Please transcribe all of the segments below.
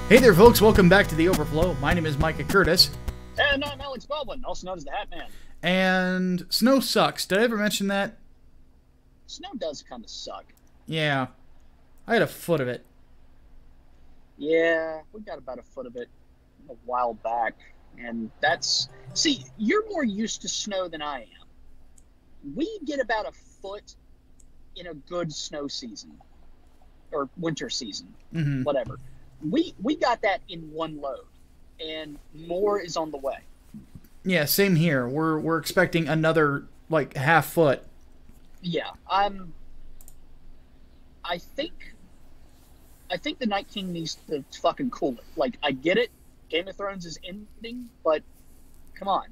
Hey there, folks. Welcome back to the Overflow. My name is Micah Curtis. And I'm Alex Baldwin, also known as the Hatman. And snow sucks. Did I ever mention that? Snow does kind of suck. Yeah. I had a foot of it. Yeah, we got about a foot of it a while back. And that's... See, you're more used to snow than I am. We get about a foot in a good snow season. Or winter season. Whatever. We got that in one load. And more is on the way. Yeah, same here. We're expecting another, like, half foot. Yeah, I think the Night King needs to fucking cool it. Like, I get it. Game of Thrones is ending, but come on.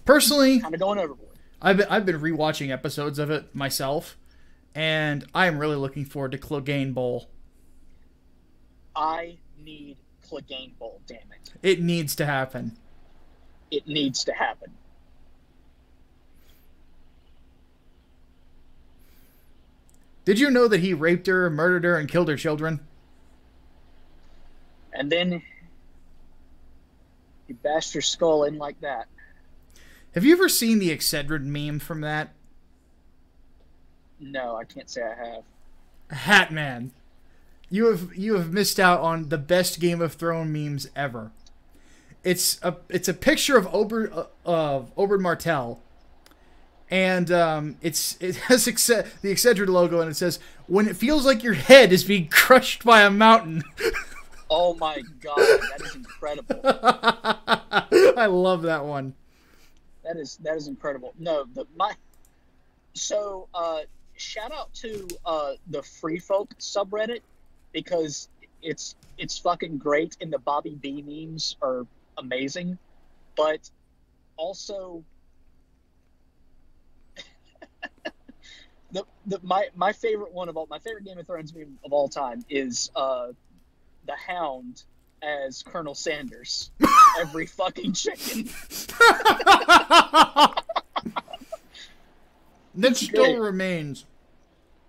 Personally, kind of going overboard. I've been rewatching episodes of it myself, and I am really looking forward to Clegane Bowl. I need Clegane Bowl, damn it. It needs to happen. It needs to happen. Did you know that he raped her, murdered her, and killed her children? And then he bashed her skull in like that. Have you ever seen the Excedrin meme from that? No, I can't say I have. Hatman. You have missed out on the best Game of Thrones memes ever. It's a picture of Oberyn Martell, and it has the Excedrin logo, and it says, "When it feels like your head is being crushed by a mountain." Oh my god, that is incredible. I love that one. That is incredible. No, shout out to the Free Folk subreddit, because it's fucking great, and the Bobby B memes are amazing, but also my favorite Game of Thrones meme of all time is the Hound as Colonel Sanders. Every fucking chicken. That still remains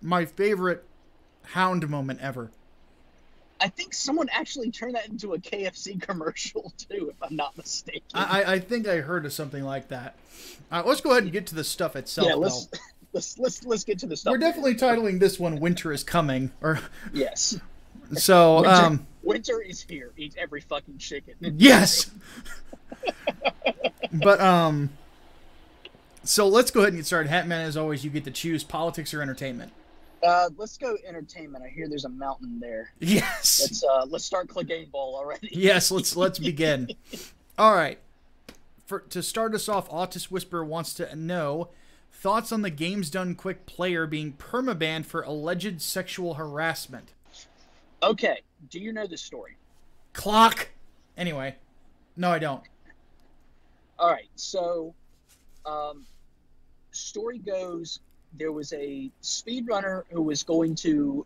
my favorite Hound moment ever. I think someone actually turned that into a KFC commercial too, if I'm not mistaken. I think I heard of something like that. Let's go ahead and get to the stuff itself. Yeah, let's get to the stuff. We're definitely titling this one "Winter is Coming," or yes. So winter is here. Eat every fucking chicken. Yes. But so let's go ahead and get started. Hatman, as always, you get to choose politics or entertainment. Let's go entertainment. I hear there's a mountain there. Yes. Let's start Clegane Bowl already. Yes, let's begin. All right. To start us off, Autist Whisperer wants to know thoughts on the Games Done Quick player being permabanned for alleged sexual harassment. Okay. Do you know this story? Clock. Anyway, no, I don't. All right. So, story goes, there was a speedrunner who was going to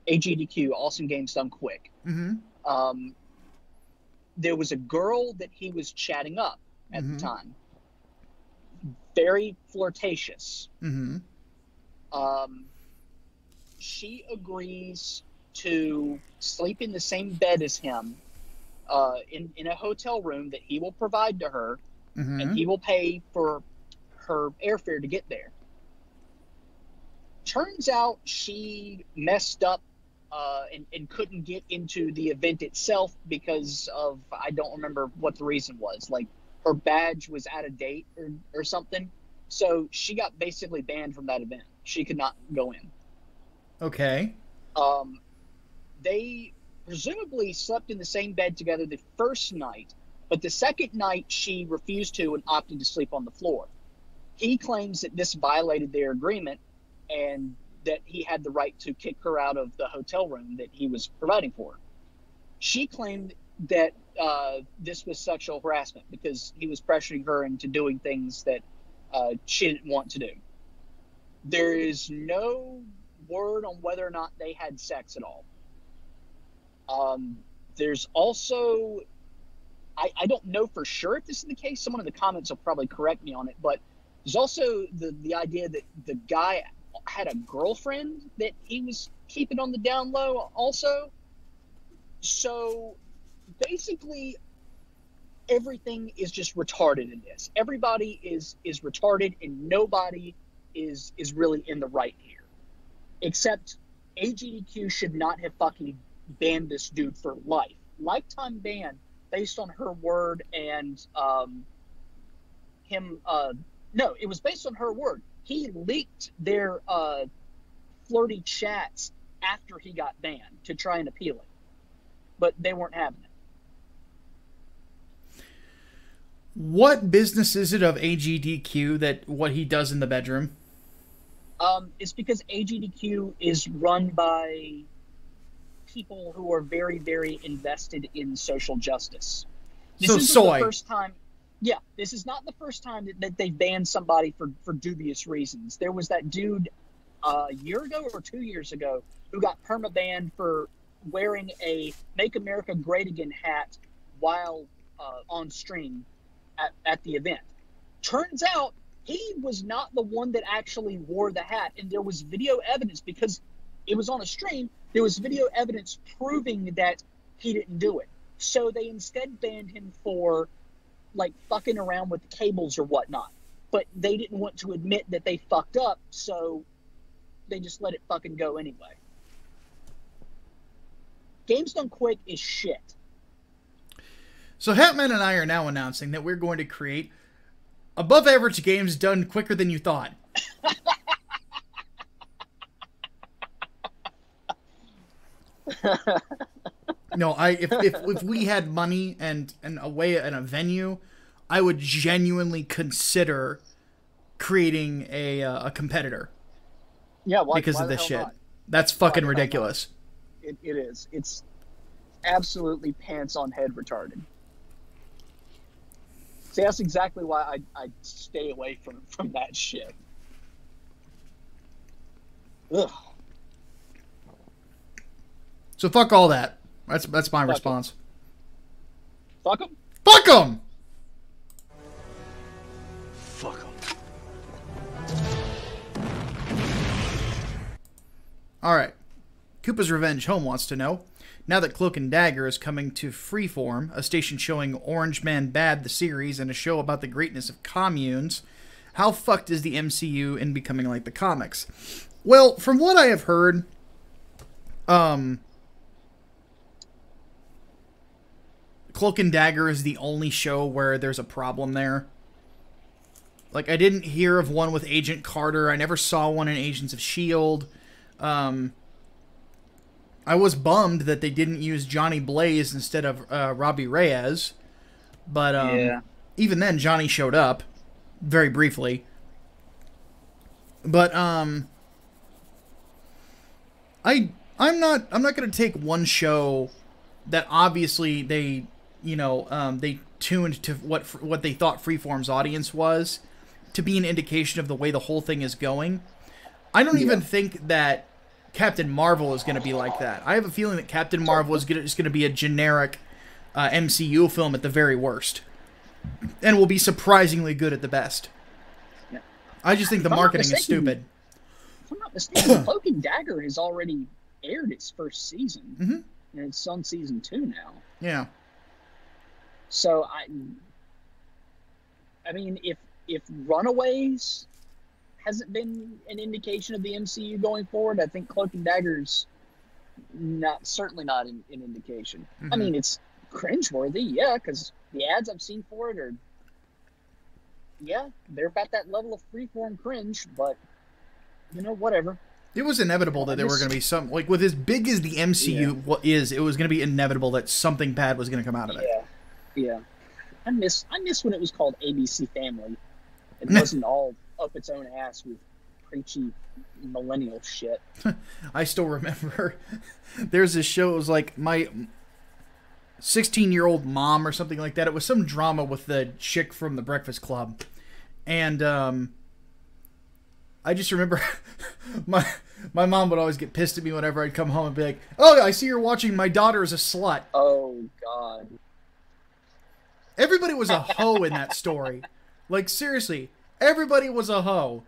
AGDQ, Awesome Games Done Quick. There was a girl that he was chatting up at the time. Very flirtatious. She agrees to sleep in the same bed as him in a hotel room that he will provide to her, and he will pay for her airfare to get there. Turns out she messed up and couldn't get into the event itself because of, I don't remember what the reason was. Like, her badge was out of date or something. So she got basically banned from that event. She could not go in. Okay. They presumably slept in the same bed together the first night, but the second night she refused to and opted to sleep on the floor. He claims that this violated their agreement and that he had the right to kick her out of the hotel room that he was providing for her. She claimed that this was sexual harassment because he was pressuring her into doing things that she didn't want to do. There is no word on whether or not they had sex at all. There's also, I don't know for sure if this is the case. Someone in the comments will probably correct me on it, but there's also the idea that the guy had a girlfriend that he was keeping on the down low also. So basically, everything is just retarded in this. Everybody is retarded, and nobody is really in the right here. Except AGDQ should not have fucking banned this dude for life. Lifetime ban based on her word and him. No, it was based on her word. He leaked their flirty chats after he got banned to try and appeal it, but they weren't having it. What business is it of AGDQ that what he does in the bedroom? It's because AGDQ is run by people who are very, very invested in social justice. This isn't soy. The first time. Yeah, this is not the first time that they've banned somebody for dubious reasons. There was that dude a year ago or 2 years ago who got perma-banned for wearing a Make America Great Again hat while on stream at the event. Turns out he was not the one that actually wore the hat, and there was video evidence because it was on a stream. There was video evidence proving that he didn't do it. So they instead banned him for like fucking around with the cables or whatnot. But they didn't want to admit that they fucked up, so they just let it fucking go anyway. Games Done Quick is shit. So Hatman and I are now announcing that we're going to create above average games done quicker than you thought. No, if we had money and a way and a venue, I would genuinely consider creating a competitor. Yeah, because of this shit. Not? That's fucking ridiculous. It is. It's absolutely pants on head retarded. See, that's exactly why I stay away from that shit. Ugh. So fuck all that. That's my response. Fuck them. Fuck them. Fuck them. All right. Koopa's Revenge Home wants to know, now that Cloak and Dagger is coming to Freeform, a station showing Orange Man Bad the series and a show about the greatness of communes, how fucked is the MCU in becoming like the comics? Well, from what I have heard, Cloak and Dagger is the only show where there's a problem there. Like, I didn't hear of one with Agent Carter. I never saw one in Agents of S.H.I.E.L.D. I was bummed that they didn't use Johnny Blaze instead of Robbie Reyes. But yeah. Even then, Johnny showed up very briefly. But I'm not going to take one show that obviously they tuned to what they thought Freeform's audience was to be an indication of the way the whole thing is going. I don't even think that Captain Marvel is going to be like that. I have a feeling that Captain Marvel is just going to be a generic MCU film at the very worst, and will be surprisingly good at the best. Yeah. I just think the marketing is stupid. If I'm not mistaken, Cloak and Dagger has already aired its first season, and it's on season 2 now. Yeah. So I mean, if Runaways hasn't been an indication of the MCU going forward, I think Cloak and Dagger's certainly not an indication. I mean, it's cringeworthy, yeah, because the ads I've seen for it are, they're about that level of freeform cringe, but, whatever. It was inevitable that there were going to be some, like, with as big as the MCU it was going to be inevitable that something bad was going to come out of it. Yeah. I miss when it was called ABC Family. It wasn't all up its own ass with preachy millennial shit. I still remember there's this show, it was like my 16-year-old mom or something like that. It was some drama with the chick from The Breakfast Club. And I just remember my mom would always get pissed at me whenever I'd come home and be like, "Oh, I see you're watching My Daughter is a Slut." Oh, God. Everybody was a hoe in that story. Like, seriously. Everybody was a hoe.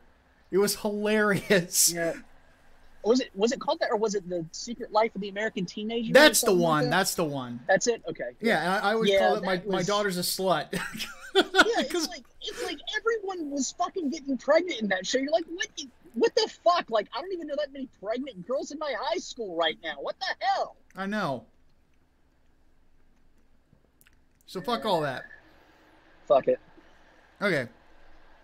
It was hilarious. Yeah. Was it called that, or was it The Secret Life of the American Teenager? That's the one. That's the one. That's it. Okay. Yeah, I always call it my daughter's a slut. Yeah, it's like everyone was fucking getting pregnant in that show. You're like, what the fuck? Like, I don't even know that many pregnant girls in my high school right now. What the hell? I know. So fuck all that. Fuck it. Okay.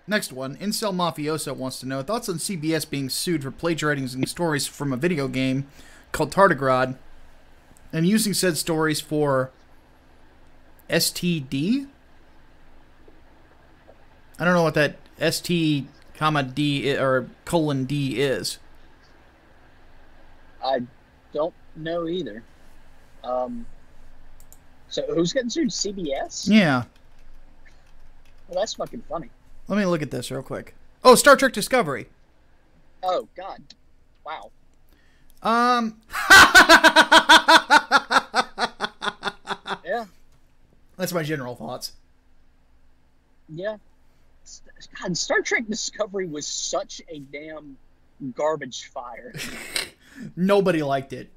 Next one. Incel Mafioso wants to know thoughts on CBS being sued for plagiarizing stories from a video game called Tardigrade and using said stories for STD? I don't know what that ST, D or :D is. I don't know either. So who's getting sued? CBS? Yeah. Well, that's fucking funny. Let me look at this real quick. Oh, Star Trek Discovery. Oh, God. Wow. Yeah. That's my general thoughts. Yeah. God, Star Trek Discovery was such a damn garbage fire. Nobody liked it.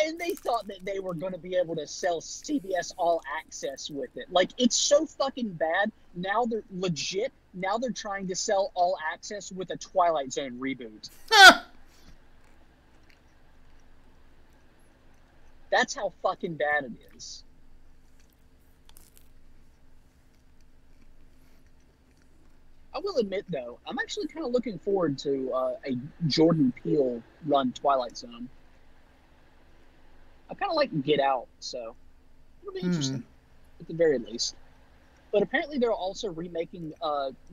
And they thought that they were going to be able to sell CBS All Access with it. Like, it's so fucking bad. Now they're legit. Now they're trying to sell All Access with a Twilight Zone reboot. That's how fucking bad it is. I will admit, though, I'm actually kind of looking forward to a Jordan Peele run Twilight Zone. I kind of like Get Out, so it'll be interesting, at the very least. But apparently they're also remaking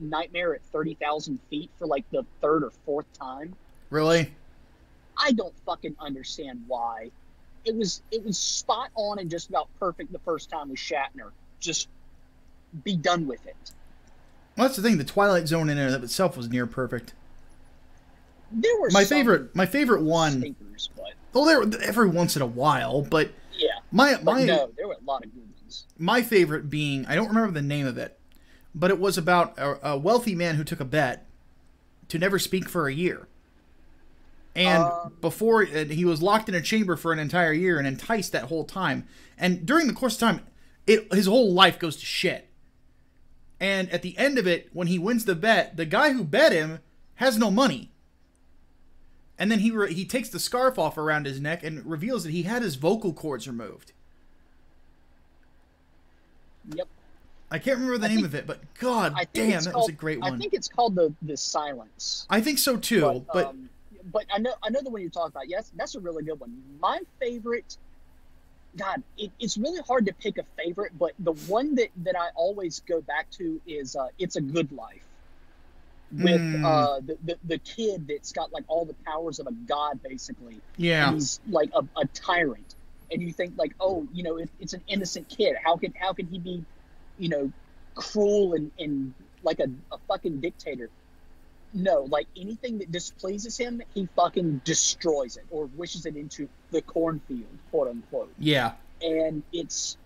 Nightmare at 30,000 Feet for like the third or fourth time. Really? I don't fucking understand why. It was spot on and just about perfect the first time with Shatner. Just be done with it. Well, that's the thing. The Twilight Zone in and of itself was near perfect. There were my favorite one. Stinkers, but Well, there were every once in a while, but yeah, no, there were a lot of good ones. My favorite being, I don't remember the name of it, but it was about a wealthy man who took a bet to never speak for a year, and before he was locked in a chamber for an entire year and enticed that whole time. And during the course of time, his whole life goes to shit. And at the end of it, when he wins the bet, the guy who bet him has no money. And then he takes the scarf off around his neck and reveals that he had his vocal cords removed. Yep. I can't remember the name of it, but god damn, that was a great one. I think it's called the Silence. I think so too, but I know the one you're talking about. Yes, that's a really good one. My favorite, God, it's really hard to pick a favorite, but the one that I always go back to is It's a Good Life. With the kid that's got like all the powers of a god, basically. Yeah. And he's like a tyrant, and you think like, oh, you know, it's an innocent kid. How can he be, you know, cruel and like a fucking dictator? No, like anything that displeases him, he fucking destroys it or wishes it into the cornfield, quote unquote. Yeah. And it's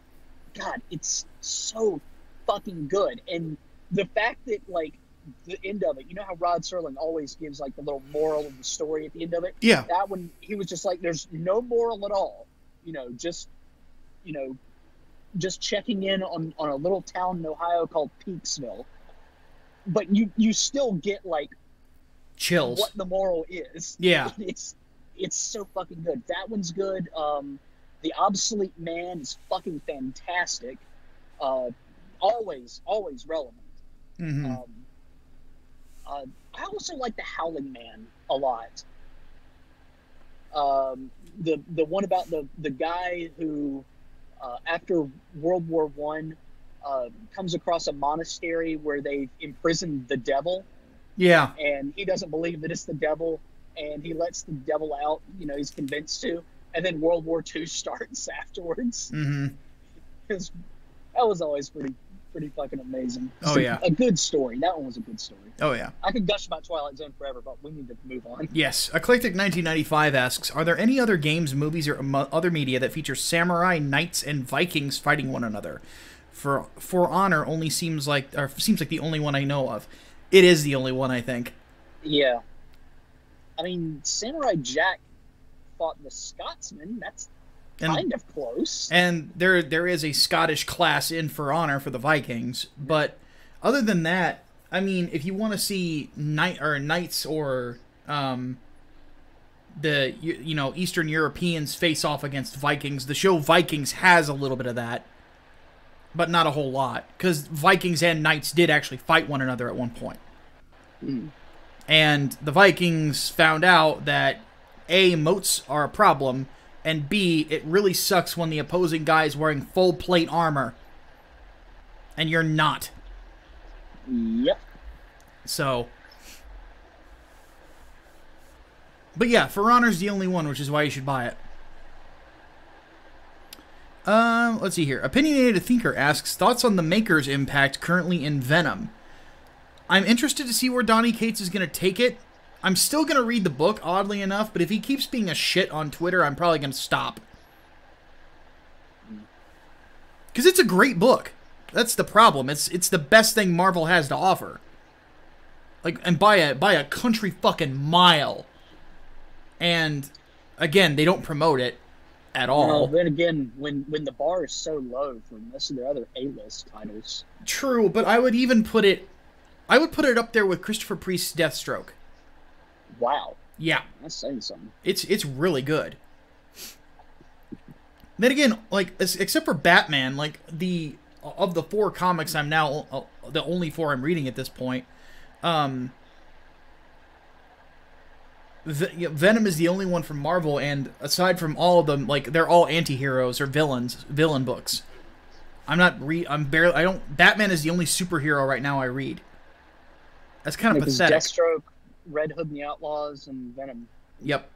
so fucking good. And the fact that like the end of it, you know how Rod Serling always gives like the little moral of the story at the end of it? Yeah. That one, he was just like, there's no moral at all. Just checking in on a little town in Ohio called Peaksville. But you still get like chills what the moral is. Yeah. It's so fucking good. That one's good. The Obsolete Man is fucking fantastic. Always relevant. Mm-hmm. I also like The Howling Man a lot. The one about the guy who after World War One comes across a monastery where they've imprisoned the devil. Yeah. And he doesn't believe that it's the devil, and he lets the devil out, you know, he's convinced to, and then World War II starts afterwards. Mm-hmm. Because that was always pretty fucking amazing. A good story. That one was a good story. Oh, yeah. I could gush about Twilight Zone forever, but we need to move on. Yes. Eclectic1995 asks, are there any other games, movies, or other media that feature samurai, knights, and Vikings fighting one another? For Honor only seems like the only one I know of. It is the only one, I think. Yeah. I mean, Samurai Jack fought the Scotsman. That's kind of close. And there is a Scottish class in For Honor for the Vikings, but other than that, I mean, if you want to see knights or the Eastern Europeans face off against Vikings, the show Vikings has a little bit of that, but not a whole lot, because Vikings and knights did actually fight one another at one point. And the Vikings found out that A, moats are a problem, and B, it really sucks when the opposing guy is wearing full plate armor and you're not. Yep. So, but yeah, For Honor's the only one, which is why you should buy it. Let's see here. Opinionated Thinker asks, thoughts on the Maker's impact currently in Venom? I'm interested to see where Donny Cates is going to take it. I'm still going to read the book, oddly enough, but if he keeps being a shit on Twitter, I'm probably going to stop. Because it's a great book. That's the problem. It's the best thing Marvel has to offer. Like, and by a country fucking mile. And, again, they don't promote it at all. Well, then again, when the bar is so low for most of their other A-list titles. True, but I would even put it... I would put it up there with Christopher Priest's Deathstroke. Wow. Yeah. That's saying something. It's really good. Then again, like, except for Batman, like, of the 4 comics I'm now... the only 4 I'm reading at this point, Venom is the only one from Marvel, and aside from all of them, like, they're all anti-heroes or villain books. Batman is the only superhero right now I read. That's kind of pathetic. Deathstroke, Red Hood and the Outlaws, and Venom. Yep.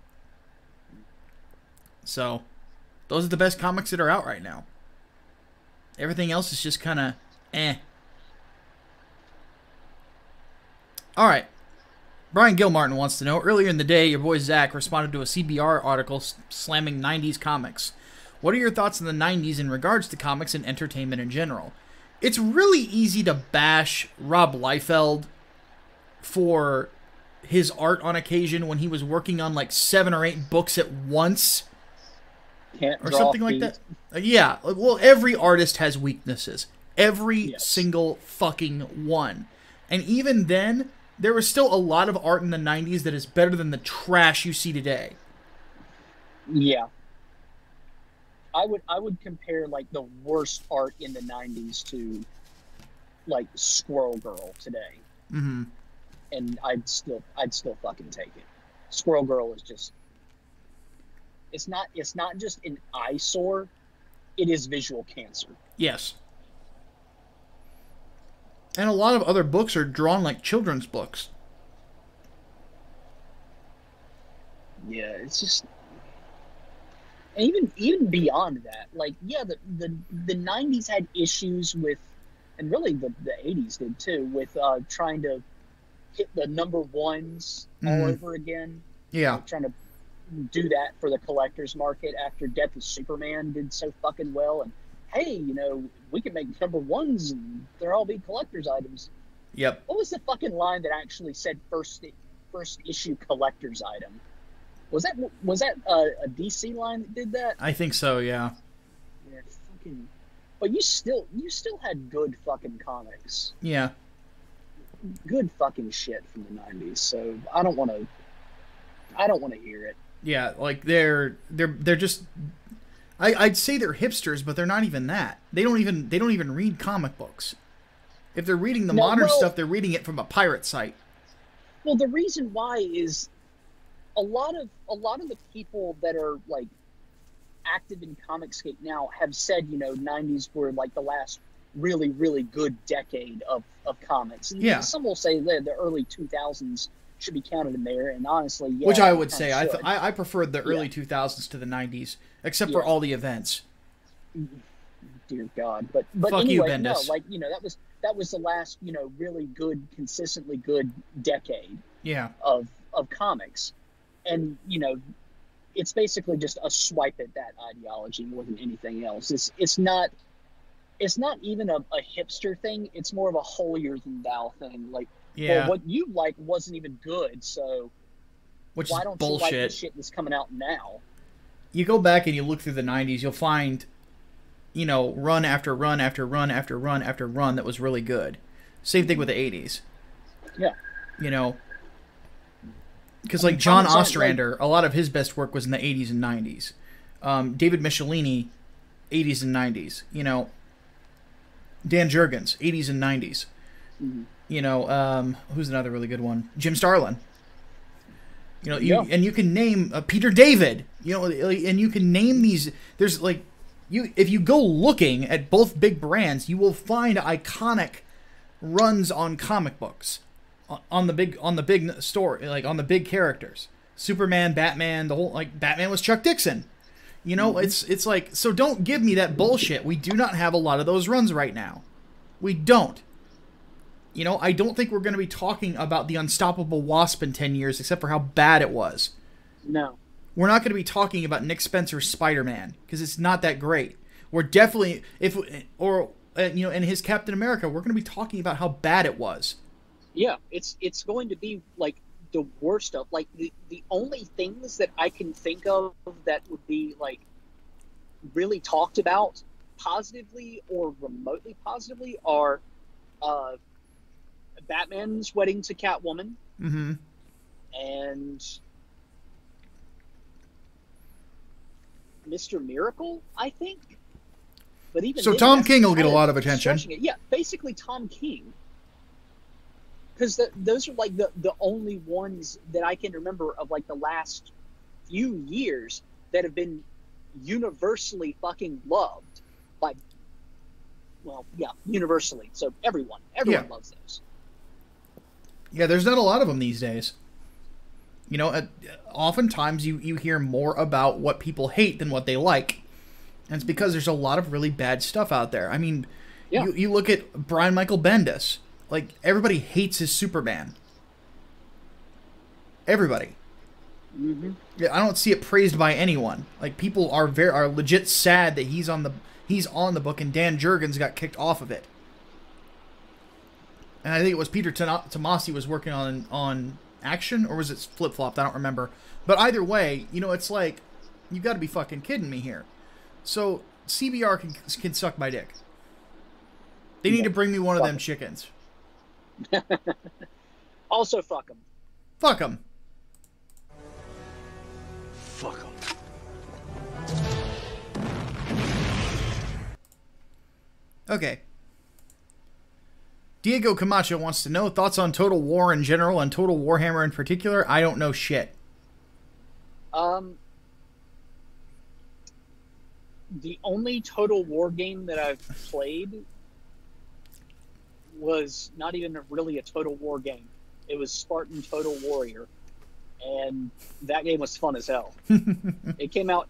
So, those are the best comics that are out right now. Everything else is just kind of eh. Alright. Brian Gilmartin wants to know, earlier in the day, your boy Zach responded to a CBR article slamming 90s comics. What are your thoughts on the 90s in regards to comics and entertainment in general? It's really easy to bash Rob Liefeld for his art on occasion when he was working on like 7 or 8 books at once. Or something like that. Yeah, well, every artist has weaknesses. Every single fucking one. And even then, there was still a lot of art in the 90s that is better than the trash you see today. Yeah. I would compare like the worst art in the 90s to like Squirrel Girl today. Mm-hmm. And I'd still fucking take it. Squirrel Girl is just it's not just an eyesore, it is visual cancer. Yes. And a lot of other books are drawn like children's books. Yeah, it's just and even beyond that, like the 90s had issues with, and really the 80s did too, with trying to hit the number ones all over again. Yeah. Trying to do that for the collector's market after Death of Superman did so fucking well, and hey, we can make number ones and they'll all be collector's items. Yep. What was the fucking line that actually said first issue collector's item? Was that a DC line that did that? I think so, yeah. Yeah, fucking. But you still had good fucking comics. Yeah. Good fucking shit from the 90s. So I don't want to hear it. Yeah, like they're just I'd say they're hipsters, but they're not even that. They don't even read comic books. If they're reading the modern stuff, they're reading it from a pirate site. Well, the reason why is a lot of the people that are like active in Comicscape now have said, 90s were like the last really, really good decade of comics. And yeah. Some will say that the early 2000s should be counted in there, and honestly, yeah. Which I would say. I preferred the early 2000s to the 90s, except for all the events. Dear God. But Fuck anyway, you, Bendis. that was the last, really good, consistently good decade of comics. And, it's basically just a swipe at that ideology more than anything else. It's not even a hipster thing. It's more of a holier than thou thing. Like, well, what you like wasn't even good, so which why is don't bullshit. you like the shit that's coming out now? You go back and you look through the 90s, you'll find, you know, run after run after run after run after run that was really good. Same thing with the 80s. Yeah. You know, because like John Ostrander, a lot of his best work was in the 80s and 90s. David Michelini, 80s and 90s. You know, Dan Jurgens, 80s and 90s. Mm-hmm. You know, who's another really good one? Jim Starlin. You know, and you can name Peter David. You know, and you can name these. There's like, if you go looking at both big brands, you will find iconic runs on comic books, on the big story, like on the big characters. Superman, Batman, the whole, like, Batman was Chuck Dixon. You know, it's like, so don't give me that bullshit. We do not have a lot of those runs right now. We don't. You know, I don't think we're going to be talking about the Unstoppable Wasp in 10 years, except for how bad it was. No. We're not going to be talking about Nick Spencer's Spider-Man, because it's not that great. We're definitely, you know, and his Captain America, we're going to be talking about how bad it was. Yeah, it's going to be, like, the worst of, like, the only things that I can think of that would be, like, really talked about positively or remotely positively are Batman's wedding to Catwoman. Mm-hmm. And Mr. Miracle, I think. But even so Tom King will get a lot of attention. Yeah, basically Tom King. Because those are, like, the only ones that I can remember of, like, the last few years that have been universally fucking loved by, well, yeah, universally. So everyone loves those. Yeah, there's not a lot of them these days. You know, oftentimes you hear more about what people hate than what they like. And it's because there's a lot of really bad stuff out there. I mean, yeah. You look at Brian Michael Bendis. Like, everybody hates his Superman. Everybody. Mm-hmm. I don't see it praised by anyone. Like, people are legit sad that he's on the book, and Dan Jurgens got kicked off of it. And I think it was Peter Tomasi was working on Action, or was it flip-flopped? I don't remember. But either way, you know, it's like, you got to be fucking kidding me here. So CBR can suck my dick. They need to bring me one of them chickens. Also, fuck them. Fuck them. Fuck them. Okay. Diego Camacho wants to know thoughts on Total War in general and Total Warhammer in particular. I don't know shit. The only Total War game that I've played was not even really a Total War game. It was Spartan Total Warrior, and that game was fun as hell. It came out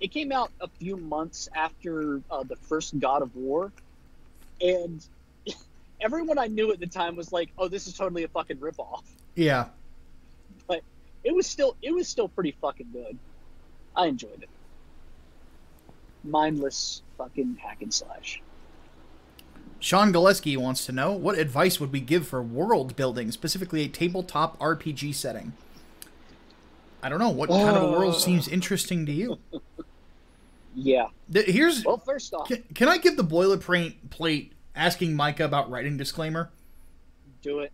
a few months after the first God of War, and everyone I knew at the time was like, "Oh, this is totally a fucking ripoff." Yeah, but it was still pretty fucking good. I enjoyed it. Mindless fucking hack and slash. Sean Gillespie wants to know, what advice would we give for world building, specifically a tabletop RPG setting? I don't know. What kind of a world seems interesting to you? Yeah. Well, first off... Can I give the boilerplate asking Micah about writing disclaimer? Do it.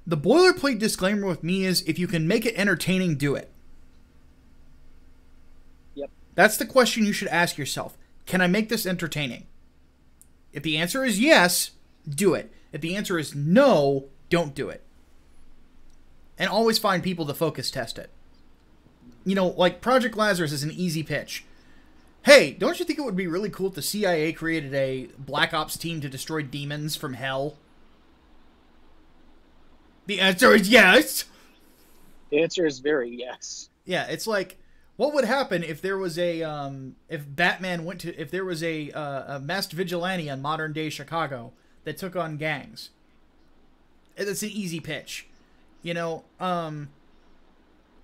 The boilerplate disclaimer with me is, if you can make it entertaining, do it. Yep. That's the question you should ask yourself. Can I make this entertaining? If the answer is yes, do it. If the answer is no, don't do it. And always find people to focus test it. You know, like Project Lazarus is an easy pitch. Hey, don't you think it would be really cool if the CIA created a Black Ops team to destroy demons from hell? The answer is yes. The answer is very yes. Yeah, it's like, what would happen if there was a if there was a masked vigilante on modern day Chicago that took on gangs? It's an easy pitch, you know.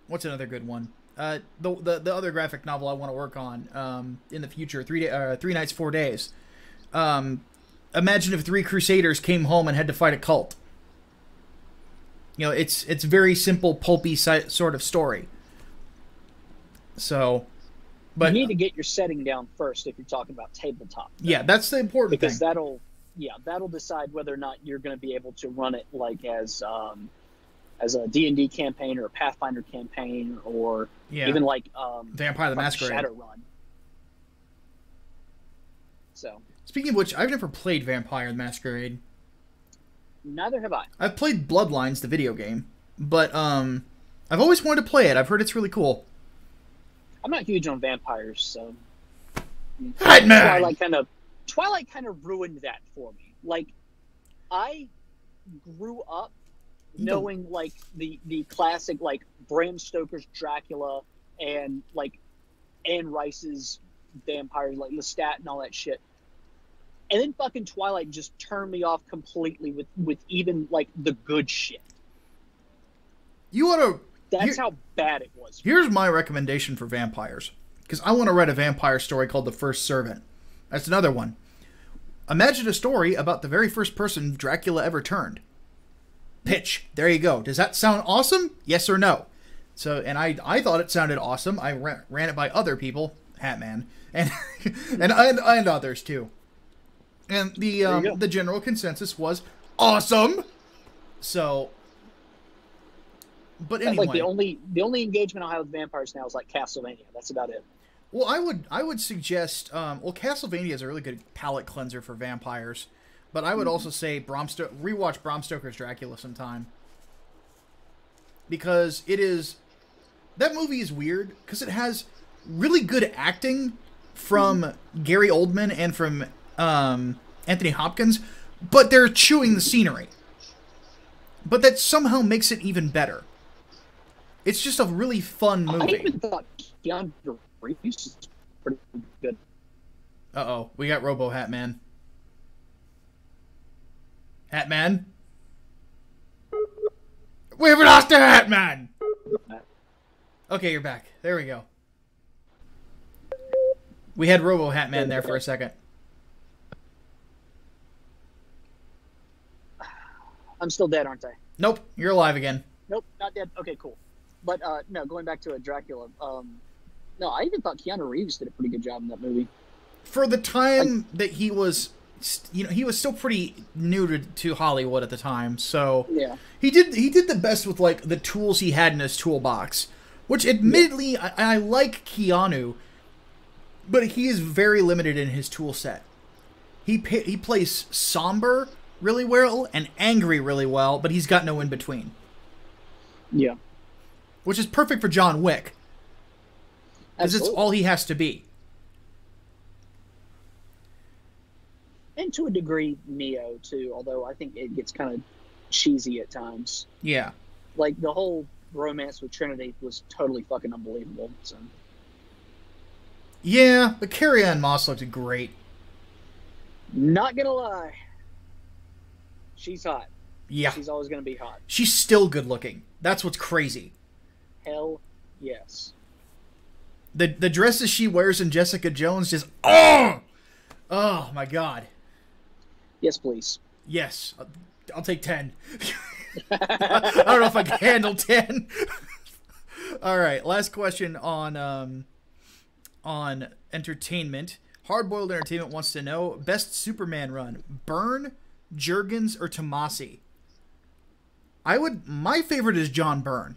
What's another good one? The other graphic novel I want to work on in the future, 3 Nights 4 Days. Imagine if 3 Crusaders came home and had to fight a cult. You know, it's very simple, pulpy sort of story. So, but you need to get your setting down first if you're talking about tabletop. Yeah, that's the important because thing. that'll decide whether or not you're going to be able to run it like as a D&D campaign or a Pathfinder campaign or even like Vampire the Masquerade Shadowrun. So, speaking of which, I've never played Vampire the Masquerade. Neither have I. I've played Bloodlines, the video game, but I've always wanted to play it. I've heard it's really cool. I'm not huge on vampires, so Hatman! Twilight kind of ruined that for me. Like, I grew up knowing like the classic like Bram Stoker's Dracula and like Anne Rice's vampires, like Lestat and all that shit. And then fucking Twilight just turned me off completely with even like the good shit. That's how bad it was. Here's my recommendation for vampires, because I want to write a vampire story called The First Servant. That's another one. Imagine a story about the very first person Dracula ever turned. Pitch. There you go. Does that sound awesome? Yes or no? So, and I thought it sounded awesome. I ran it by other people, Hatman, and and others too. And the general consensus was awesome. So, but anyway, like the only engagement I have with vampires now is like Castlevania. That's about it. Well, I would suggest Castlevania is a really good palate cleanser for vampires, but I would also say rewatch Bram Stoker's Dracula sometime, because that movie is weird because it has really good acting from Gary Oldman and from Anthony Hopkins, but they're chewing the scenery. But that somehow makes it even better. It's just a really fun movie. I even thought Keanu Reeves is pretty good. Uh-oh, we got Robo Hatman. Hatman? We've lost the Hatman! Okay, you're back. There we go. We had Robo Hatman there for a second. I'm still dead, aren't I? Nope, you're alive again. Nope, not dead. Okay, cool. But no, going back to Dracula. No, I even thought Keanu Reeves did a pretty good job in that movie. For the time that he was, he was still pretty new to Hollywood at the time. So yeah, he did the best with like the tools he had in his toolbox. Which, admittedly, yeah. I like Keanu, but he is very limited in his tool set. He plays somber really well and angry really well, but he's got no in between. Yeah. Which is perfect for John Wick. Because it's all he has to be. And to a degree, Neo, too, although I think it gets kind of cheesy at times. Yeah. Like, the whole romance with Trinity was totally fucking unbelievable. So. Yeah, but Carrie-Anne Moss looked great. Not gonna lie. She's hot. Yeah. She's always gonna be hot. She's still good looking. That's what's crazy. Hell yes. The dresses she wears in Jessica Jones just... Oh! Oh, my God. Yes, please. Yes. I'll take 10. I don't know if I can handle 10. All right, last question on entertainment. Hardboiled Entertainment wants to know, best Superman run, Byrne, Jurgens, or Tomasi? My favorite is John Byrne.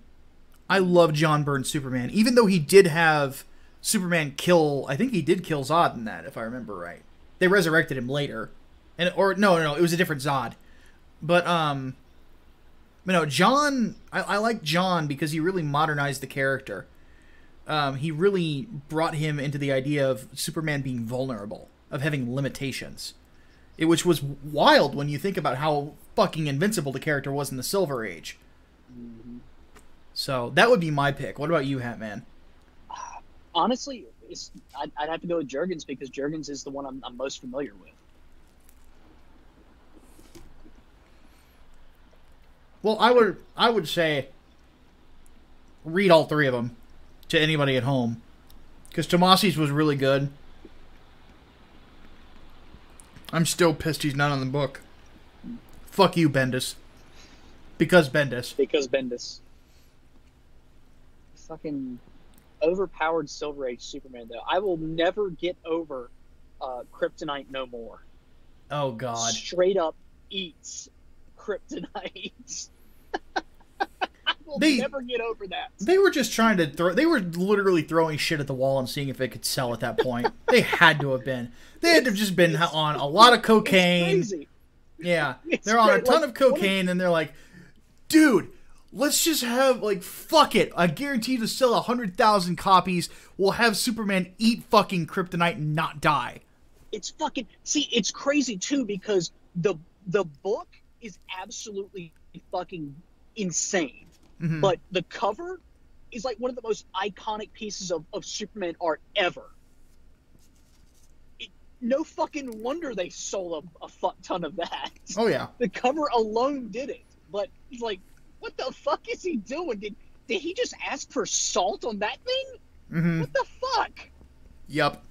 I love John Byrne's Superman, even though he did have Superman kill, I think he did kill Zod in that, if I remember right. They resurrected him later. No, it was a different Zod. But, John, I like John because he really modernized the character. He really brought him into the idea of Superman being vulnerable, of having limitations. Which was wild when you think about how fucking invincible the character was in the Silver Age. Mm-hmm. So, that would be my pick. What about you, Hatman? Honestly, I'd have to go with Jurgens because Jurgens is the one I'm most familiar with. Well, I would say read all three of them to anybody at home, because Tomasi's was really good. I'm still pissed he's not on the book. Fuck you, Bendis. Because Bendis. Because Bendis. Fucking overpowered Silver Age Superman, though. I will never get over Kryptonite No More. Oh, God. Straight up eats kryptonite. I will never get over that. They were just trying to throw... They were literally throwing shit at the wall and seeing if it could sell at that point. They had to have been. They had to have just been on a lot of cocaine. It's crazy. Yeah. They're on a ton of cocaine, and they're like, dude, let's just have, like, fuck it. I guarantee to sell 100,000 copies. We'll have Superman eat fucking kryptonite and not die. It's fucking... See, it's crazy, too, because the book is absolutely fucking insane. Mm-hmm. But the cover is like one of the most iconic pieces of Superman art ever. No fucking wonder they sold a fuck ton of that. Oh, yeah. The cover alone did it. But it's like, what the fuck is he doing? Did he just ask for salt on that thing? Mm-hmm. What the fuck? Yep.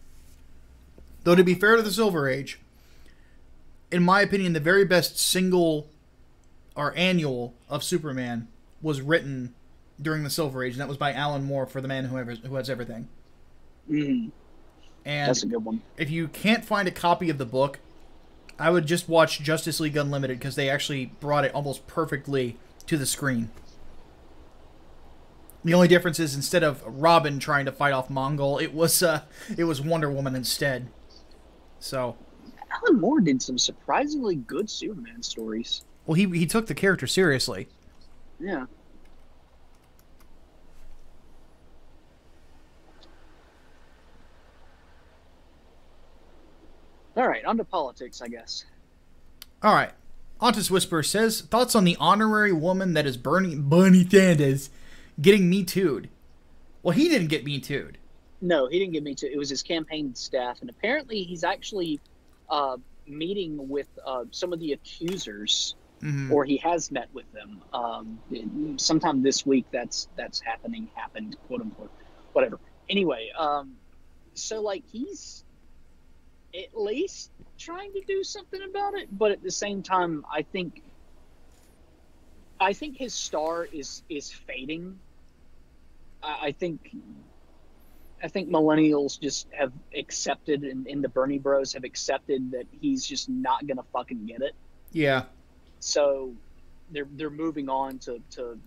Though, to be fair to the Silver Age, in my opinion, the very best single or annual of Superman was written during the Silver Age, and that was by Alan Moore for The Man Who Has Everything. Mm. And that's a good one. If you can't find a copy of the book, I would just watch Justice League Unlimited, because they actually brought it almost perfectly to the screen. The only difference is, instead of Robin trying to fight off Mongol, it was Wonder Woman instead. So Alan Moore did some surprisingly good Superman stories. Well, he took the character seriously. Yeah. All right, on to politics, I guess. All right. Ontus Whisperer says, thoughts on the honorary woman that is Bernie Sanders getting Me Too'd. Well, he didn't get Me Too'd. No, he didn't get Me Too'd. It was his campaign staff, and apparently he's actually meeting with some of the accusers, or he has met with them. Sometime this week, happened, quote unquote, whatever. Anyway, so like he's at least trying to do something about it, but at the same time, I think his star is fading. I think millennials just have accepted, and the Bernie Bros have accepted that he's just not gonna fucking get it. Yeah. So they're moving on to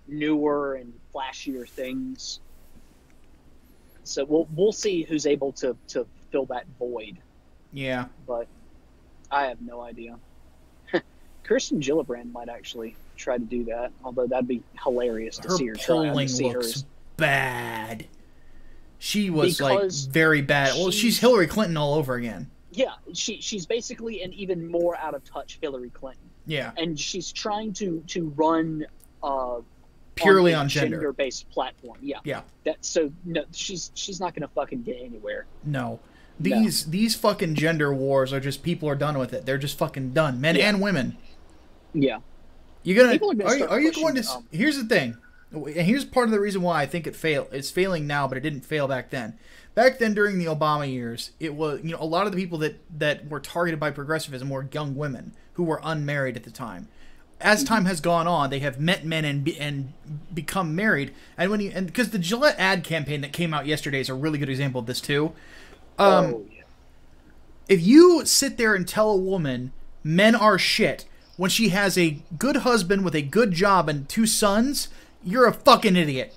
newer and flashier things. So we'll see who's able to fill that void. Yeah. But I have no idea. Kirsten Gillibrand might actually try to do that, although that'd be hilarious to see her try. Her polling looks bad. She was very bad. Well, she's Hillary Clinton all over again. Yeah, she's basically an even more out of touch Hillary Clinton. Yeah. And she's trying to run purely on gender-based platform. Yeah. Yeah. No, she's not going to fucking get anywhere. No. These fucking gender wars are just, people are done with it. They're just fucking done, men and women. Yeah. Are you going to? Here's the thing. Here's part of the reason why I think it failed. It's failing now, but it didn't fail back then. Back then, during the Obama years, it was, a lot of the people that were targeted by progressivism were young women who were unmarried at the time. As time has gone on, they have met men and become married. And because the Gillette ad campaign that came out yesterday is a really good example of this too. If you sit there and tell a woman men are shit when she has a good husband with a good job and 2 sons, you're a fucking idiot.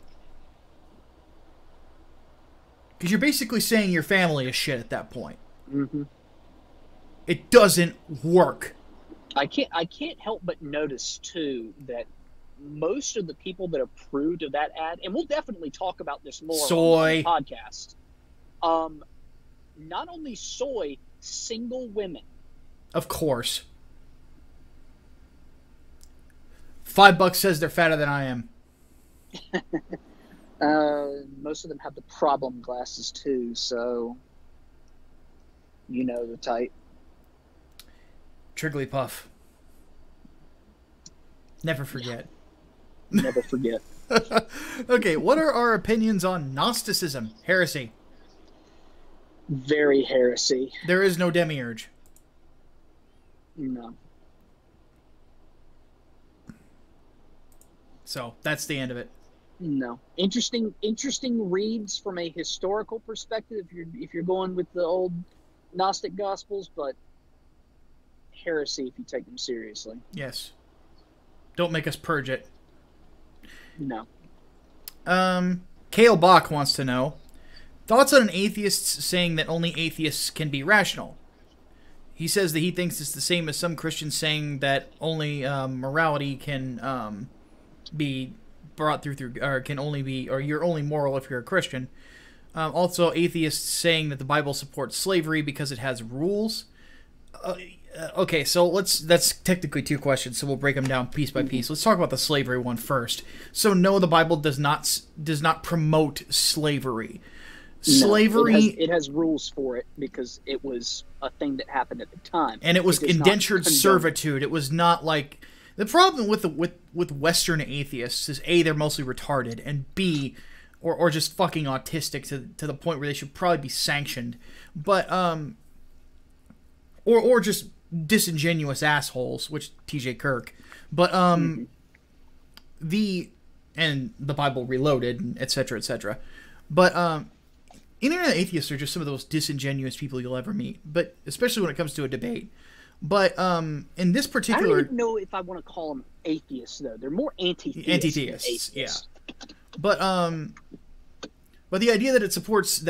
Because you're basically saying your family is shit at that point. Mm-hmm. It doesn't work. I can't help but notice too that most of the people that approved of that ad, and we'll definitely talk about this more on the podcast. Not only single women. Of course. $5 says they're fatter than I am. Most of them have the problem glasses too, so you know the type. Trigglypuff. Never forget. Yeah. Never forget. Okay, what are our opinions on Gnosticism? Heresy. Very heresy. There is no demiurge. No. So, that's the end of it. No. Interesting reads from a historical perspective if you're going with the old Gnostic Gospels, but heresy if you take them seriously. Yes. Don't make us purge it. No. Kale Bach wants to know, thoughts on atheists saying that only atheists can be rational? He says that he thinks it's the same as some Christians saying that only morality can be brought through, or can only be, or you're only moral if you're a Christian. Also, atheists saying that the Bible supports slavery because it has rules. Okay, so that's technically two questions, so we'll break them down piece by piece. Let's talk about the slavery one first. So no, the Bible does not promote slavery. Slavery, no, it has rules for it because it was a thing that happened at the time, and it was indentured servitude. It was not like the problem with Western atheists is A, they're mostly retarded, and B, or just fucking autistic to the point where they should probably be sanctioned, but or just disingenuous assholes, which T.J. Kirk, but the Bible Reloaded, etc., etc., but internet atheists are just some of the most disingenuous people you'll ever meet, but especially when it comes to a debate. But in this particular, I don't even know if I want to call them atheists though. They're more anti-theists. Yeah. But the idea that it supports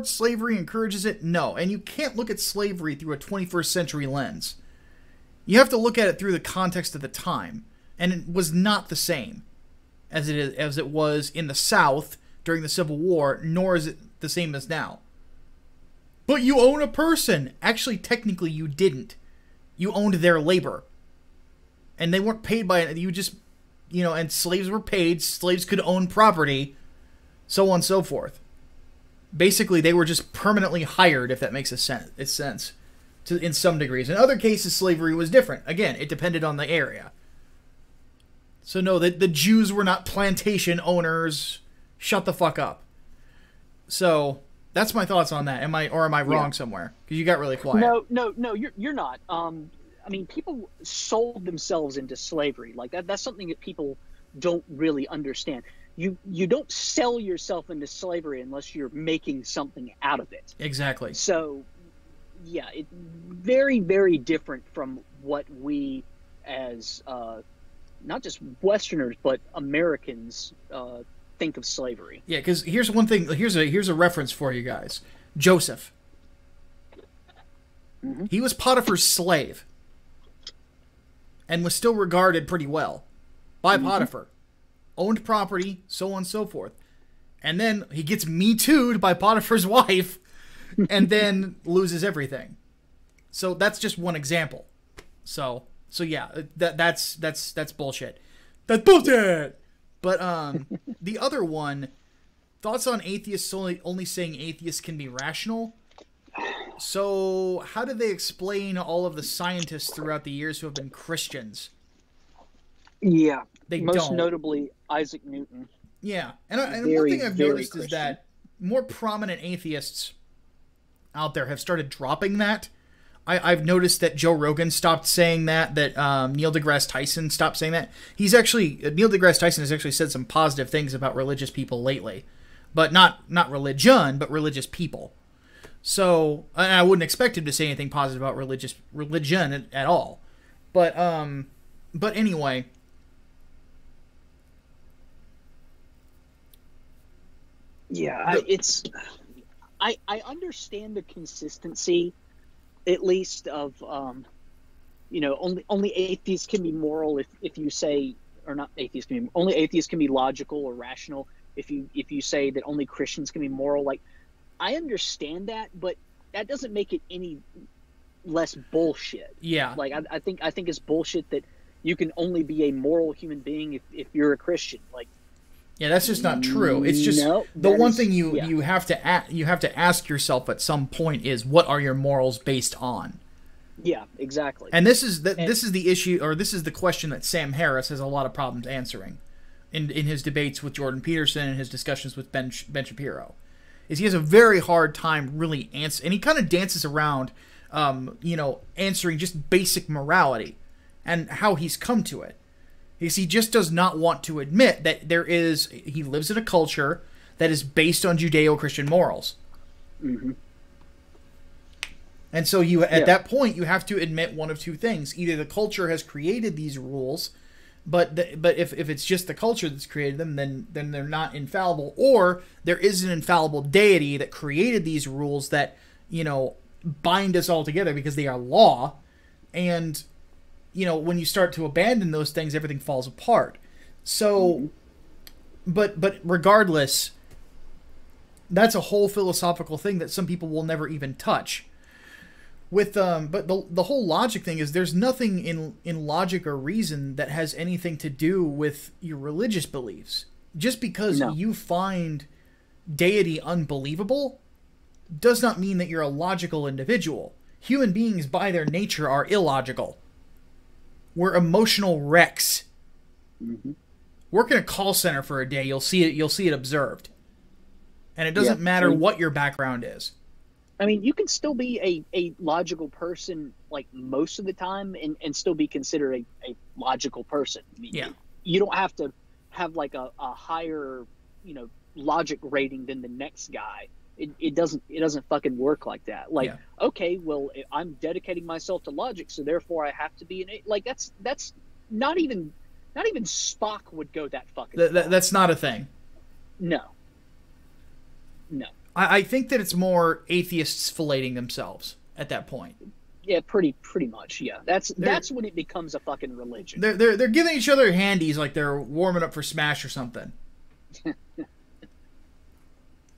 slavery, encourages it, no. And you can't look at slavery through a 21st century lens. You have to look at it through the context of the time, and it was not the same as it was in the South during the Civil War, nor is it the same as now. But you own a person. Actually, technically, you didn't. You owned their labor. And they weren't paid by it. You just, and slaves were paid. Slaves could own property, so on and so forth. Basically, they were just permanently hired, if that makes sense, in some degrees. In other cases, slavery was different. Again, it depended on the area. So no, the Jews were not plantation owners. Shut the fuck up. So that's my thoughts on that. Am I wrong somewhere? Because you got really quiet. No, you're not. I mean, people sold themselves into slavery. Like that's something that people don't really understand. You don't sell yourself into slavery unless you're making something out of it. Exactly. So, yeah, it's very, very different from what we as not just Westerners but Americans think of slavery. Yeah, because here's one thing. Here's a reference for you guys. Joseph. Mm-hmm. He was Potiphar's slave, and was still regarded pretty well by Potiphar. Owned property, so on and so forth. And then he gets Me Too'd by Potiphar's wife, and then loses everything. So that's just one example. So yeah, that's bullshit. That's bullshit. But the other one, thoughts on atheists only saying atheists can be rational. So how do they explain all of the scientists throughout the years who have been Christians? Yeah, they most don't. Notably Isaac Newton. Yeah, and one thing I've noticed is that more prominent atheists out there have started dropping that. I've noticed that Joe Rogan stopped saying that Neil deGrasse Tyson stopped saying that. Neil deGrasse Tyson has actually said some positive things about religious people lately. But not religion, but religious people. So, and I wouldn't expect him to say anything positive about religion at all. But anyway. Yeah, I understand the consistency, at least of only atheists can be moral if you say, or not atheists can be, only atheists can be logical or rational if you say that only Christians can be moral. Like, I understand that, but that doesn't make it any less bullshit. Yeah. Like I think it's bullshit that you can only be a moral human being if you're a Christian. Like, yeah, that's just not true. It's just the one thing you have to ask yourself at some point is, what are your morals based on? Yeah, exactly. And this is the issue, or this is the question that Sam Harris has a lot of problems answering in his debates with Jordan Peterson and his discussions with Ben Shapiro. Is he has a very hard time really answering, and he kind of dances around, answering just basic morality and how he's come to it. Because he just does not want to admit that he lives in a culture that is based on Judeo-Christian morals. Mm-hmm. And so at that point, you have to admit one of two things. Either the culture has created these rules, but if it's just the culture that's created them, then they're not infallible, or there is an infallible deity that created these rules that, bind us all together because they are law. And, when you start to abandon those things, everything falls apart. So, but regardless, that's a whole philosophical thing that some people will never even touch. But the whole logic thing is there's nothing in logic or reason that has anything to do with your religious beliefs. Just because you find deity unbelievable does not mean that you're a logical individual. Human beings by their nature are illogical. We're emotional wrecks. Mm-hmm. Work in a call center for a day, you'll see it observed. And it doesn't matter what your background is. I mean, you can still be a logical person like most of the time and still be considered a logical person. I mean, you don't have to have like a higher, logic rating than the next guy. It doesn't fucking work like that. Like, okay, well, I'm dedicating myself to logic, so therefore I have to be that's not even Spock would go that fucking far. That's not a thing. No. I think that it's more atheists filleting themselves at that point. Yeah, pretty much. Yeah, that's when it becomes a fucking religion. They're giving each other handies like they're warming up for Smash or something.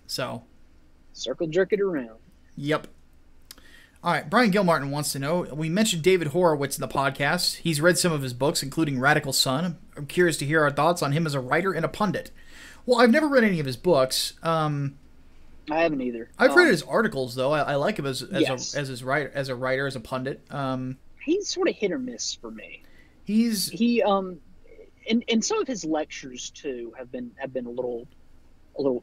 So, circle jerk it around. Yep. All right, Brian Gilmartin wants to know, we mentioned David Horowitz in the podcast. He's read some of his books, including Radical Sun. I'm curious to hear our thoughts on him as a writer and a pundit. Well, I've never read any of his books. I haven't either. I've read his articles though. I like him as a writer, as a pundit. He's sort of hit or miss for me. And some of his lectures too have been a little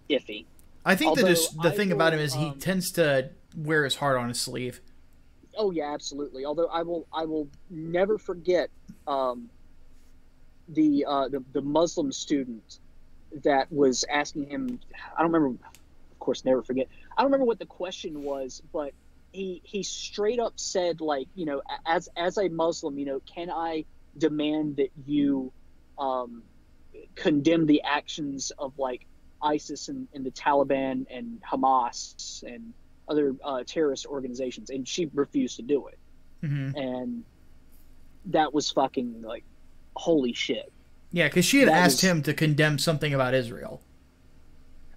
iffy. I think the thing about him is he tends to wear his heart on his sleeve. Oh yeah, absolutely. Although I will never forget the Muslim student that was asking him. I don't remember. Of course, never forget. I don't remember what the question was, but he straight up said, like, as a Muslim, can I demand that you condemn the actions of like ISIS and the Taliban and Hamas and other terrorist organizations? And she refused to do it. Mm-hmm. And that was fucking like, holy shit. Yeah, because she had asked him to condemn something about Israel.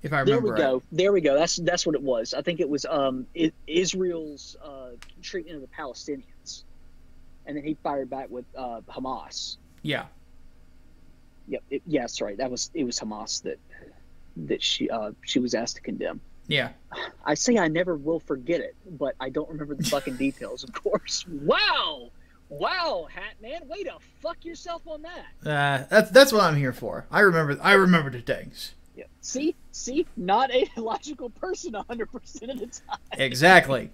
If I remember right. There we go. That's what it was. I think it was Israel's treatment of the Palestinians, and then he fired back with Hamas. Yeah. Yep. That's right. It was Hamas that she was asked to condemn. Yeah. I say I never will forget it, but I don't remember the fucking details. Of course. Wow, Hatman, way to fuck yourself on that. That's what I'm here for. I remember the things. Yeah. See, not a logical person 100% of the time. Exactly.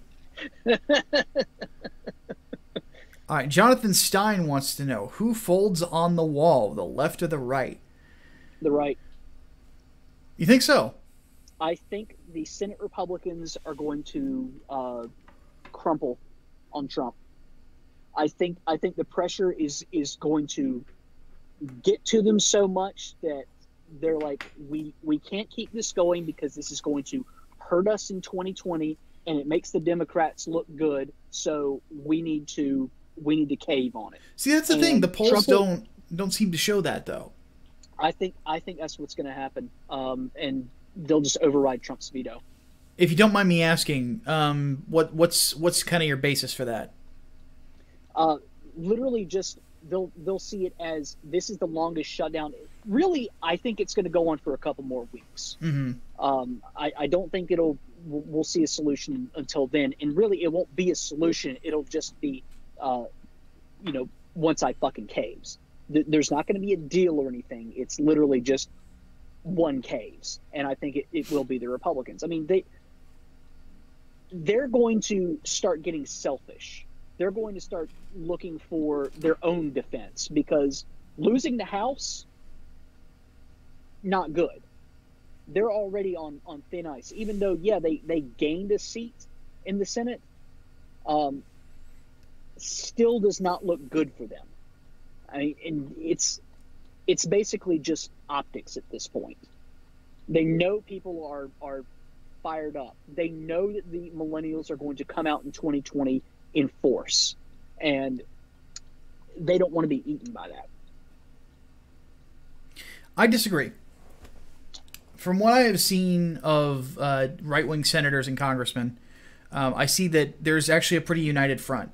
All right, Jonathan Stein wants to know, who folds on the wall, the left or the right? The right. You think so? I think the Senate Republicans are going to crumple on Trump. I think the pressure is going to get to them so much that they're like, we can't keep this going because this is going to hurt us in 2020 and it makes the Democrats look good. So we need to cave on it. See, that's the thing. The polls don't seem to show that though. I think that's what's going to happen. And they'll just override Trump's veto. If you don't mind me asking, what's kind of your basis for that? Literally just they'll see it as this is the longest shutdown. Really, I think it's going to go on for a couple more weeks. Mm-hmm. I don't think we'll see a solution until then. And really, it won't be a solution. It'll just be, once I fucking caves. There's not going to be a deal or anything. It's literally just one caves. And I think it will be the Republicans. I mean, they're going to start getting selfish. They're going to start looking for their own defense because Losing the House, not good. They're already on thin ice. Even though, yeah, they gained a seat in the Senate, still does not look good for them. I mean, and it's basically just optics at this point. They know people are fired up. They know that the millennials are going to come out in 2020 in force, and they don't want to be eaten by that. I disagree. From what I have seen of right-wing senators and congressmen, I see that there's actually a pretty united front.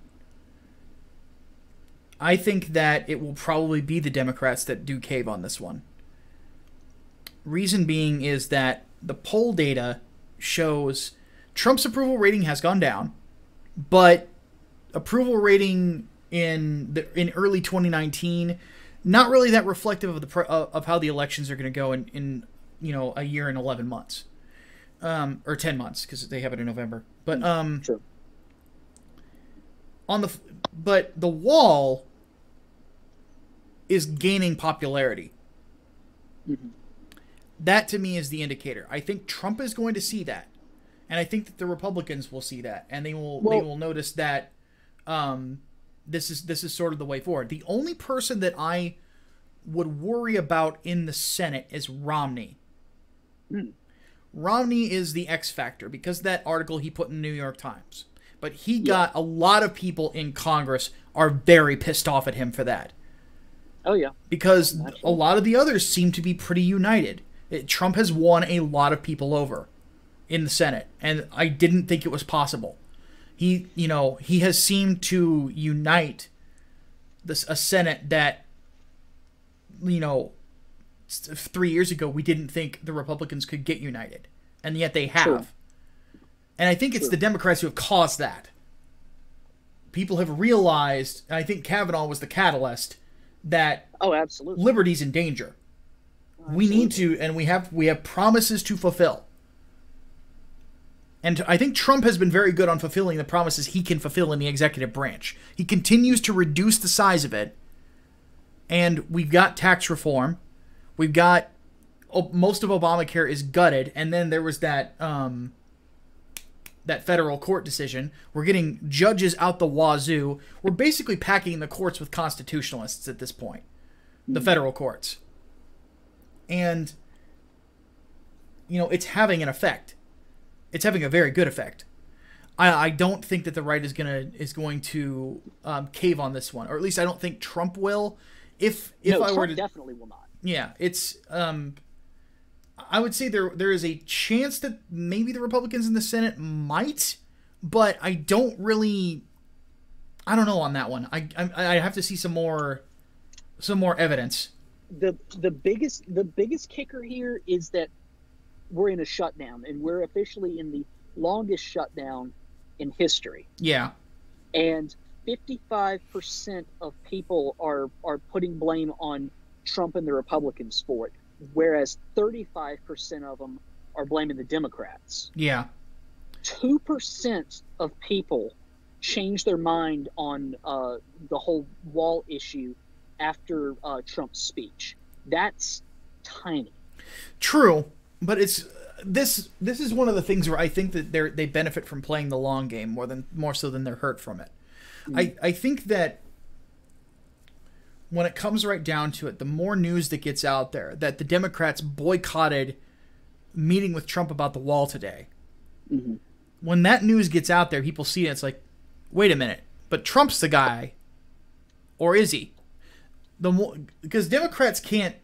I think that it will probably be the Democrats that do cave on this one. Reason being is that the poll data shows Trump's approval rating has gone down, but approval rating in early 2019, not really that reflective of how the elections are going to go in a year and 11 months, or 10 months because they have it in November. But Sure. But the wall is gaining popularity. Mm-hmm. That to me is the indicator. I think Trump is going to see that, and I think that the Republicans will see that, and they will notice that this is sort of the way forward. The only person that I would worry about in the Senate is Romney. Mm. Romney is the X factor because of that article he put in the New York Times. But he got a lot of people in Congress are very pissed off at him for that. Oh, yeah. Because Absolutely. a lot of the others seem to be pretty united. Trump has won a lot of people over in the Senate, and I didn't think it was possible. He has seemed to unite a Senate that, 3 years ago we didn't think the Republicans could get united, and yet they have. True. And I think it's the Democrats who have caused that. People have realized, and I think Kavanaugh was the catalyst, that absolutely, liberty's in danger. Absolutely. We need to, and we have promises to fulfill. And I think Trump has been very good on fulfilling the promises he can fulfill in the executive branch. He continues to reduce the size of it. And we've got tax reform. We've got most of Obamacare is gutted, and then there was that federal court decision. We're getting judges out the wazoo. We're basically packing the courts with constitutionalists at this point, the federal courts. And it's having an effect. It's having a very good effect. I don't think that the right is going to cave on this one, or at least I don't think Trump will. Trump definitely will not. Yeah, it's I would say there is a chance that maybe the Republicans in the Senate might, but I don't know on that one. I have to see some more evidence. The biggest kicker here is that we're in a shutdown, and we're officially in the longest shutdown in history. Yeah. And 55% of people are putting blame on Trump and the Republicans for it, whereas 35% of them are blaming the Democrats. Yeah. 2% of people changed their mind on the whole wall issue after Trump's speech. That's tiny. True, but this is one of the things where I think that they benefit from playing the long game more so than they're hurt from it. I think that when it comes right down to it, the more news that gets out there that the Democrats boycotted meeting with Trump about the wall today. Mm-hmm. When that news gets out there, people see it. It's like, wait a minute, but Trump's the guy, or is he? Because Democrats can't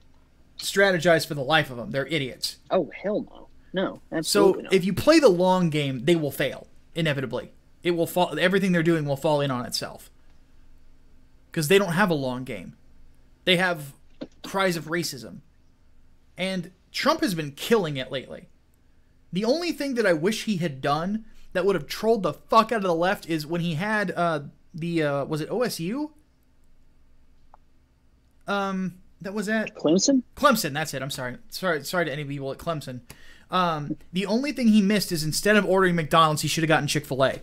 strategize for the life of them. They're idiots. Oh, hell no. No, absolutely so not. If you play the long game, they will fail, inevitably. It will fall. Everything they're doing will fall in on itself. Because they don't have a long game. They have cries of racism. And Trump has been killing it lately. The only thing that I wish he had done that would have trolled the fuck out of the left is when he had was it OSU? That was at Clemson? Clemson, that's it. I'm sorry. Sorry to any people at Clemson. The only thing he missed is instead of ordering McDonald's, he should have gotten Chick-fil-A.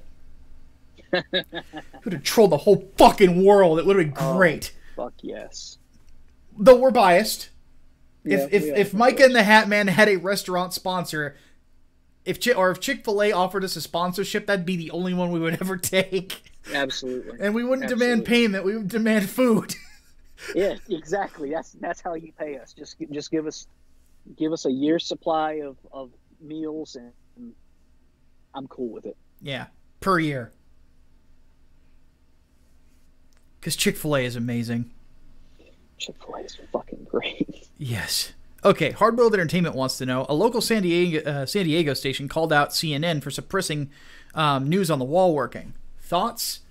Would have trolled the whole fucking world. It would have been great. Fuck yes. Though we're biased. Yeah, If Micah and the Hatman had a restaurant sponsor, if Chick-fil-A offered us a sponsorship, that'd be the only one we would ever take. Absolutely. And we wouldn't demand payment; we would demand food. Yeah, exactly. That's how you pay us. Just give us a year's supply of meals, and I'm cool with it. Yeah, per year. Because Chick-fil-A is amazing. Chick-fil-A is fucking great. Yes. Okay, Hardboiled Entertainment wants to know, a local San Diego station called out CNN for suppressing news on the wall working. Thoughts?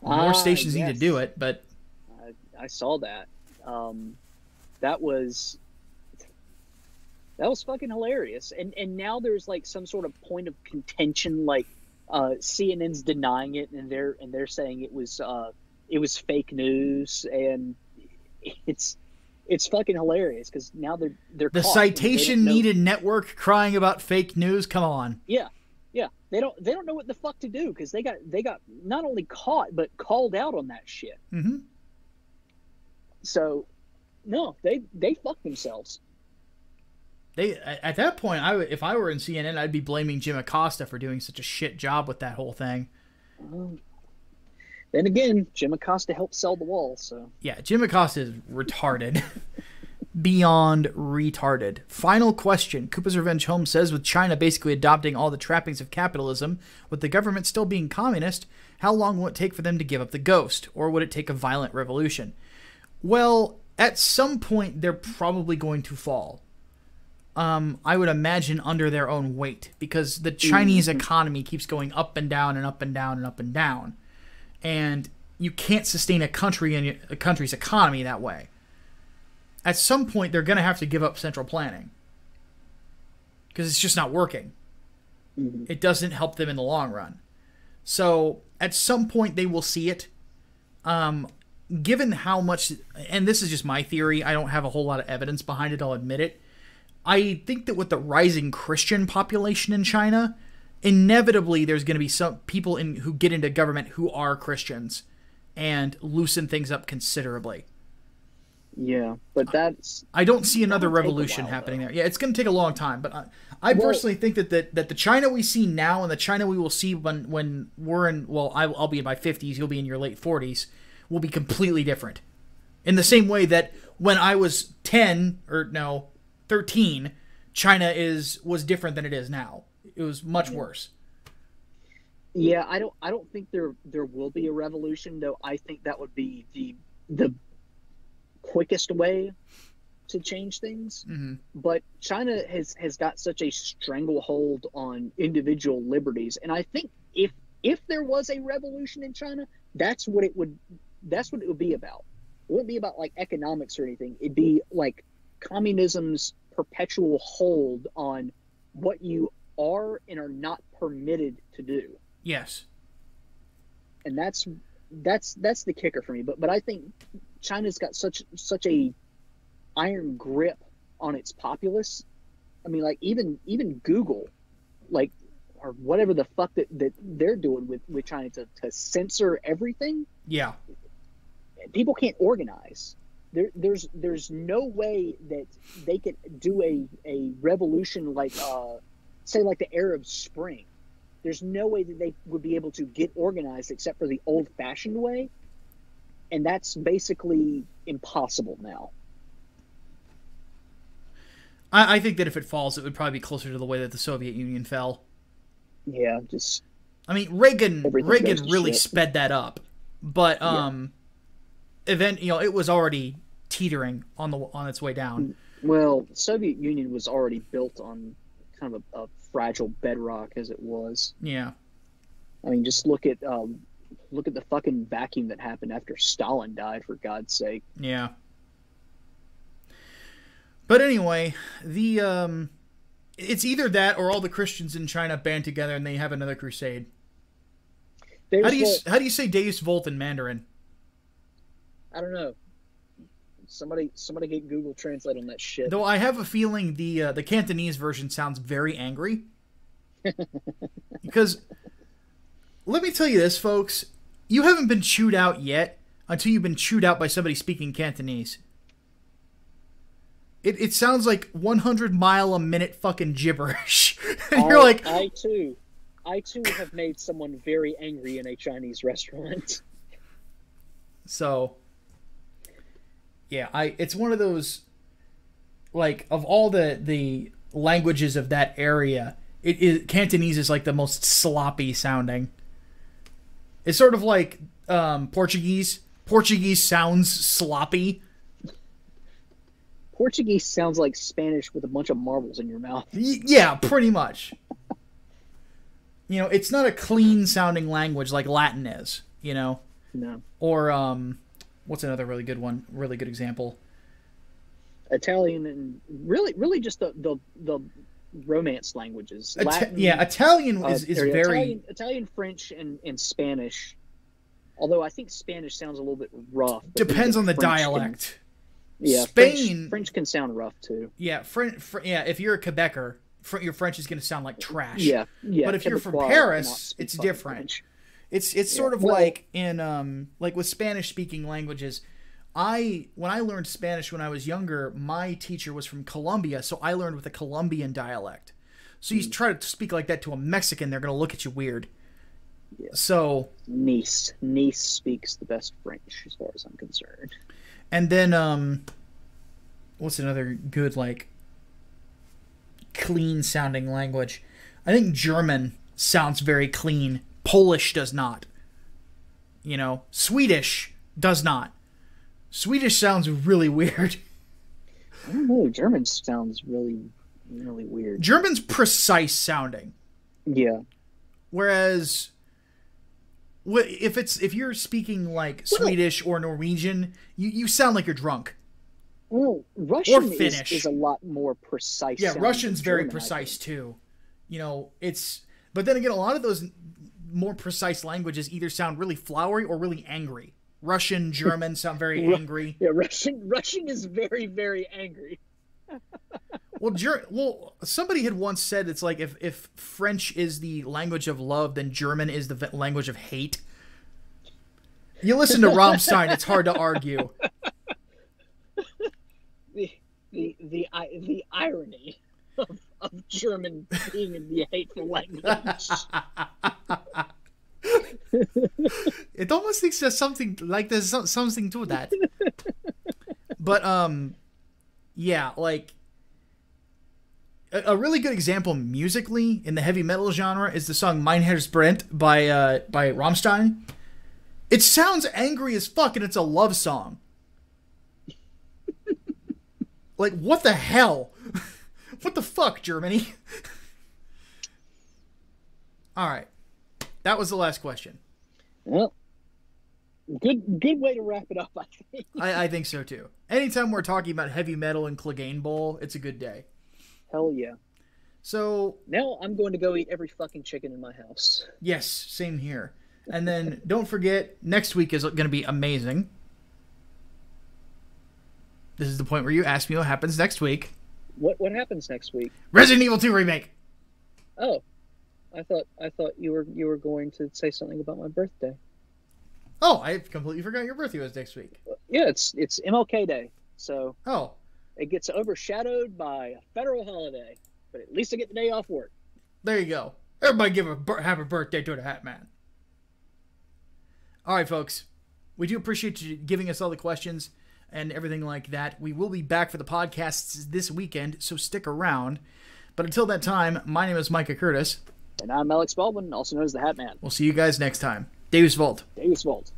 More stations need to do it, but... I saw that. That was fucking hilarious. And now there's like some sort of point of contention, like CNN's denying it, and they're saying it was fake news, and it's fucking hilarious because now they're the caught. citation needed network crying about fake news. Come on. Yeah. They don't know what the fuck to do because they got not only caught but called out on that shit. Mm-hmm. So, no, they fucked themselves. At that point, if I were in CNN, I'd be blaming Jim Acosta for doing such a shit job with that whole thing. Then again, Jim Acosta helped sell the wall, so... Yeah, Jim Acosta is retarded. Beyond retarded. Final question. Koopa's Revenge Home says, with China basically adopting all the trappings of capitalism, with the government still being communist, how long will it take for them to give up the ghost? Or would it take a violent revolution? Well, at some point, they're probably going to fall. I would imagine under their own weight, because the Chinese economy keeps going up and down and up and down and up and down. And you can't sustain a country and a country's economy that way. At some point, they're going to have to give up central planning. Because it's just not working. It doesn't help them in the long run. So, at some point, they will see it. Given how much... And this is just my theory. I don't have a whole lot of evidence behind it. I'll admit it. I think that with the rising Christian population in China... inevitably there's going to be some people who get into government who are Christians and loosen things up considerably. Yeah, but I don't see another revolution happening there. Yeah, it's going to take a long time, but I personally think that the China we see now and the China we will see when we're in, well, I'll be in my 50s, you'll be in your late 40s, will be completely different. In the same way that when I was 13, China was different than it is now. It was much worse. Yeah, I don't think there will be a revolution, though. I think that would be the quickest way to change things. But China has got such a stranglehold on individual liberties, and I think if there was a revolution in China, that's what it would be about. It wouldn't be about like economics or anything. It'd be like communism's perpetual hold on what you are and are not permitted to do. Yes. And that's the kicker for me. But I think China's got such a iron grip on its populace. I mean, like even Google, like, or whatever the fuck that they're doing with trying to censor everything. Yeah. People can't organize. There's no way that they could do a revolution like say like the Arab Spring. There's no way that they would be able to get organized except for the old-fashioned way, and that's basically impossible now. I think that if it falls, it would probably be closer to the way that the Soviet Union fell. Yeah, just... I mean, Reagan really sped that up, but it was already teetering on its way down. Well, Soviet Union was already built on kind of a fragile bedrock as it was. Yeah. I mean, just look at the fucking vacuum that happened after Stalin died, for God's sake. Yeah. But anyway, it's either that or all the Christians in China band together and they have another crusade. How do you say Deus Volt in Mandarin? I don't know. Somebody get Google Translate on that shit. Though I have a feeling the Cantonese version sounds very angry. Because, let me tell you this, folks. You haven't been chewed out yet until you've been chewed out by somebody speaking Cantonese. it sounds like 100-mile-a-minute fucking gibberish. And you're like, I too have made someone very angry in a Chinese restaurant. So, yeah, it's one of those, like, of all the languages of that area, Cantonese is like the most sloppy sounding. It's sort of like Portuguese. Portuguese sounds sloppy. Portuguese sounds like Spanish with a bunch of marbles in your mouth. Yeah, pretty much. You know, it's not a clean sounding language like Latin is, you know? No. Or, what's another really good one? Really good example? Italian and really just the Romance languages. Latin, Italian is very... Italian, French, and Spanish. Although I think Spanish sounds a little bit rough. Depends on the dialect. Yeah, Spain... French can sound rough, too. Yeah, if you're a Quebecer, your French is going to sound like trash. Yeah. But if you're from Paris, it's different. French. It's sort of like in like with Spanish-speaking languages. When I learned Spanish when I was younger, my teacher was from Colombia, so I learned with a Colombian dialect. So you try to speak like that to a Mexican, they're going to look at you weird. Yeah. So Nice speaks the best French as far as I'm concerned. And then what's another good like clean sounding language? I think German sounds very clean. Polish does not. You know, Swedish does not. Swedish sounds really weird. I don't know. German sounds really, really weird. German's precise sounding. Yeah. Whereas, if you're speaking like Swedish or Norwegian, you sound like you're drunk. Well, Russian is a lot more precise. Yeah, Russian's very precise too. You know, but then again, a lot of those more precise languages either sound really flowery or really angry. Russian, German sound very angry. Yeah, Russian is very, very angry. Well, somebody had once said it's like if French is the language of love, then German is the language of hate. You listen to Rammstein, it's hard to argue. The irony of German being in the hateful language. It almost thinks there's something like there's something to that. But yeah, like a really good example musically in the heavy metal genre is the song Mein Herz brennt by Rammstein. It sounds angry as fuck, and it's a love song. Like, what the hell? What the fuck, Germany? All right. That was the last question. Well, good way to wrap it up, I think. I think so, too. Anytime we're talking about heavy metal and Clegane Bowl, it's a good day. Hell yeah. So... now I'm going to go eat every fucking chicken in my house. Yes, same here. And then, don't forget, next week is going to be amazing. This is the point where you ask me what happens next week. What happens next week? Resident Evil 2 Remake! Oh. I thought you were going to say something about my birthday. Oh, I completely forgot your birthday was next week. Yeah, it's MLK Day, so it gets overshadowed by a federal holiday. But at least I get the day off work. There you go. Everybody give a happy birthday to the Hatman. All right, folks. We do appreciate you giving us all the questions and everything like that. We will be back for the podcasts this weekend, so stick around. But until that time, my name is Micah Curtis. And I'm Alex Baldwin, also known as the Hatman. We'll see you guys next time. Deus Volt. Deus Volt.